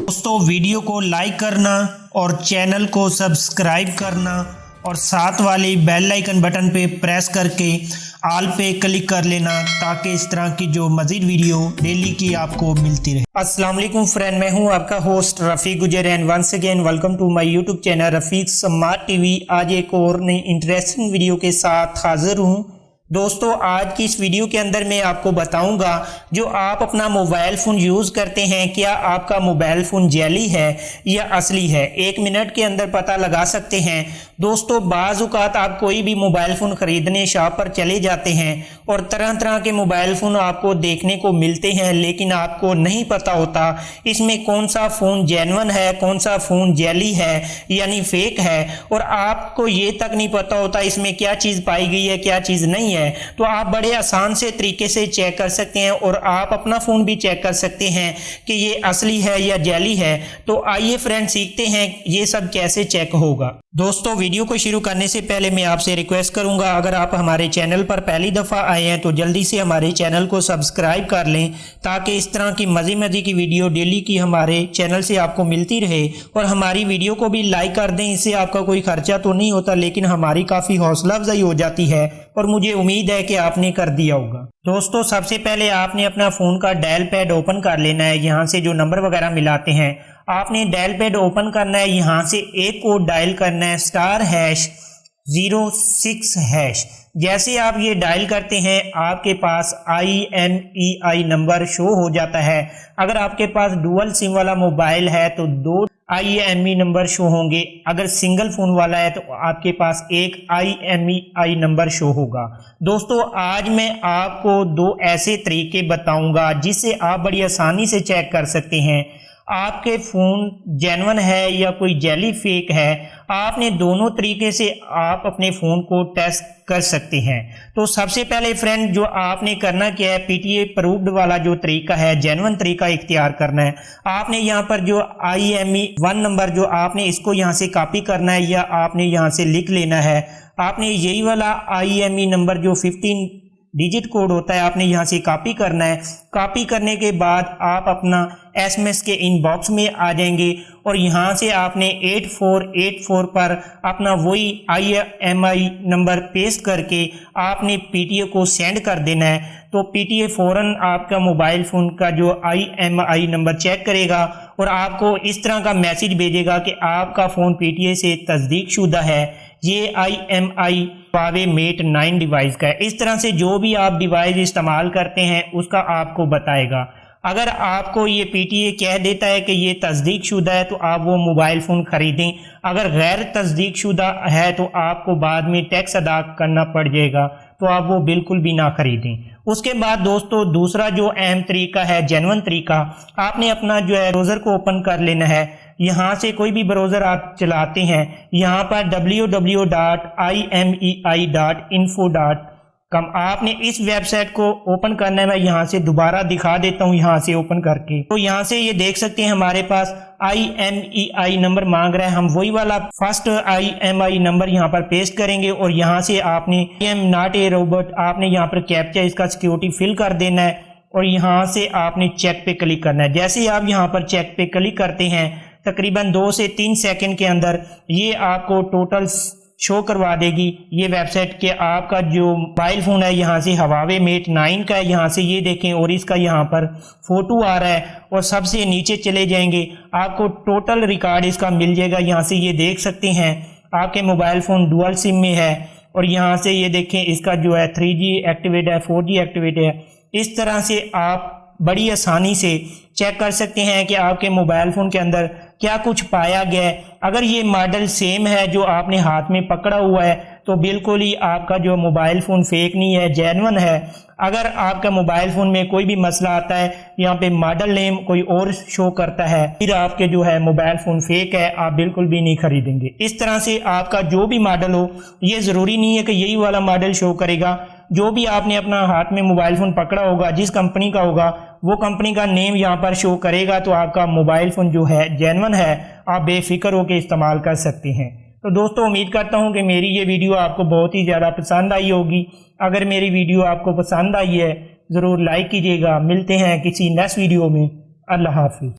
दोस्तों वीडियो को लाइक करना और चैनल को सब्सक्राइब करना और साथ वाले बेल आइकन बटन पे प्रेस करके ऑल पे क्लिक कर लेना ताकि इस तरह की जो मज़ीद वीडियो डेली की आपको मिलती रहे। अस्सलाम वालेकुम फ्रेंड, मैं हूं आपका host Rafiq Gujjar and once again welcome to my YouTube channel Rafiq smart TV. आज एक और नई इंटरेस्टिंग वीडियो के साथ हाजिर हूं। दोस्तों आज की इस वीडियो के अंदर मैं आपको बताऊंगा जो आप अपना मोबाइल फ़ोन यूज़ करते हैं, क्या आपका मोबाइल फ़ोन जैली है या असली है। 1 मिनट के अंदर पता लगा सकते हैं। दोस्तों बाज़ औक़ात आप कोई भी मोबाइल फ़ोन ख़रीदने शॉप पर चले जाते हैं और तरह तरह के मोबाइल फ़ोन आपको देखने को मिलते हैं, लेकिन आपको नहीं पता होता इसमें कौन सा फ़ोन जेन्युइन है, कौन सा फ़ोन जैली है यानी फ़ेक है, और आपको ये तक नहीं पता होता इसमें क्या चीज़ पाई गई है क्या चीज़ नहीं है। तो आप बड़े आसान से तरीके से चेक कर सकते हैं और आप अपना फ़ोन भी चेक कर सकते हैं कि ये असली है या जैली है। तो आइए फ्रेंड सीखते हैं ये सब कैसे चेक होगा। दोस्तों वीडियो को शुरू करने से पहले मैं आपसे रिक्वेस्ट करूंगा, अगर आप हमारे चैनल पर पहली दफ़ा आए हैं तो जल्दी से हमारे चैनल को सब्सक्राइब कर लें ताकि इस तरह की मज़े की वीडियो डेली की हमारे चैनल से आपको मिलती रहे। और हमारी वीडियो को भी लाइक कर दें, इससे आपका कोई खर्चा तो नहीं होता लेकिन हमारी काफ़ी हौसला अफजाई हो जाती है और मुझे उम्मीद है कि आपने कर दिया होगा। दोस्तों सबसे पहले आपने अपना फ़ोन का डायल पैड ओपन कर लेना है। यहाँ से जो नंबर वगैरह मिलाते हैं आपने डायल पैड ओपन करना है। यहाँ से एक कोड डायल करना है *#06#। जैसे आप ये डायल करते हैं आपके पास IMEI नंबर शो हो जाता है। अगर आपके पास डुअल सिम वाला मोबाइल है तो 2 IMEI नंबर शो होंगे, अगर सिंगल फ़ोन वाला है तो आपके पास एक IMEI नंबर शो होगा। दोस्तों आज मैं आपको 2 ऐसे तरीके बताऊंगा जिससे आप बड़ी आसानी से चेक कर सकते हैं आपके फ़ोन जेन्युइन है या कोई जैली फेक है। आपने दोनों तरीके से आप अपने फ़ोन को टेस्ट कर सकते हैं। तो सबसे पहले फ्रेंड जो आपने करना क्या है, PTA अप्रूव्ड वाला जो तरीका है, जेन्युइन तरीका इख्तियार करना है। आपने यहाँ पर जो IMEI नंबर जो आपने इसको यहाँ से कॉपी करना है या आपने यहाँ से लिख लेना है। आपने यही वाला IMEI नंबर जो 15 डिजिट कोड होता है आपने यहाँ से कॉपी करना है। कॉपी करने के बाद आप अपना SMS के इनबॉक्स में आ जाएंगे और यहाँ से आपने 8484 पर अपना वही IMEI नंबर पेस्ट करके आपने PTA को सेंड कर देना है। तो PTA फ़ौरन आपका मोबाइल फ़ोन का जो IMEI नंबर चेक करेगा और आपको इस तरह का मैसेज भेजेगा कि आपका फ़ोन PTA से तस्दीक शुदा है, ये IMEI Huawei Mate 9 डिवाइस का है। इस तरह से जो भी आप डिवाइस इस्तेमाल करते हैं उसका आपको बताएगा। अगर आपको ये PTA कह देता है कि ये तस्दीक शुदा है तो आप वो मोबाइल फ़ोन ख़रीदें। अगर गैर तस्दीक शुदा है तो आपको बाद में टैक्स अदा करना पड़ जाएगा, तो आप वो बिल्कुल भी ना ख़रीदें। उसके बाद दोस्तों दूसरा जो अहम तरीका है, जेन्युइन तरीका, आपने अपना जो है ब्राउज़र को ओपन कर लेना है। यहाँ से कोई भी ब्राउज़र आप चलाते हैं, यहाँ पर www.imei.info.com आपने इस वेबसाइट को ओपन करना है। मैं यहाँ से दोबारा दिखा देता हूँ यहाँ से ओपन करके। तो यहाँ से ये देख सकते हैं हमारे पास IMEI नंबर मांग रहा है। हम वही वाला फर्स्ट IMEI नंबर यहाँ पर पेस्ट करेंगे और यहाँ से आपने I am not a robot आपने यहाँ पर कैप्चा इसका सिक्योरिटी फिल कर देना है और यहाँ से आपने चेक पे क्लिक करना है। जैसे ही आप यहाँ पर चेक पे क्लिक करते हैं तकरीबन 2 से 3 सेकंड के अंदर ये आपको टोटल शो करवा देगी ये वेबसाइट के आपका जो मोबाइल फ़ोन है यहाँ से Huawei Mate 9 का है। यहाँ से ये देखें और इसका यहाँ पर फ़ोटो आ रहा है और सबसे नीचे चले जाएंगे आपको टोटल रिकॉर्ड इसका मिल जाएगा। यहाँ से ये देख सकते हैं आपके मोबाइल फ़ोन डुअल सिम में है और यहाँ से ये देखें इसका जो है 3G एक्टिवेट है, 4G एक्टिवेट है। इस तरह से आप बड़ी आसानी से चेक कर सकते हैं कि आपके मोबाइल फ़ोन के अंदर क्या कुछ पाया गया है। अगर ये मॉडल सेम है जो आपने हाथ में पकड़ा हुआ है तो बिल्कुल ही आपका जो मोबाइल फ़ोन फेक नहीं है, जेन्युइन है। अगर आपका मोबाइल फ़ोन में कोई भी मसला आता है, यहाँ पे मॉडल नेम कोई और शो करता है, फिर आपके जो है मोबाइल फ़ोन फेक है, आप बिल्कुल भी नहीं खरीदेंगे। इस तरह से आपका जो भी मॉडल हो, ये ज़रूरी नहीं है कि यही वाला मॉडल शो करेगा। जो भी आपने अपना हाथ में मोबाइल फ़ोन पकड़ा होगा, जिस कंपनी का होगा वो कंपनी का नेम यहाँ पर शो करेगा, तो आपका मोबाइल फ़ोन जो है जेन्युइन है, आप बेफिक्र होकर इस्तेमाल कर सकते हैं। तो दोस्तों उम्मीद करता हूँ कि मेरी ये वीडियो आपको बहुत ही ज़्यादा पसंद आई होगी। अगर मेरी वीडियो आपको पसंद आई है ज़रूर लाइक कीजिएगा। मिलते हैं किसी नेक्स्ट वीडियो में। अल्लाह हाफिज़।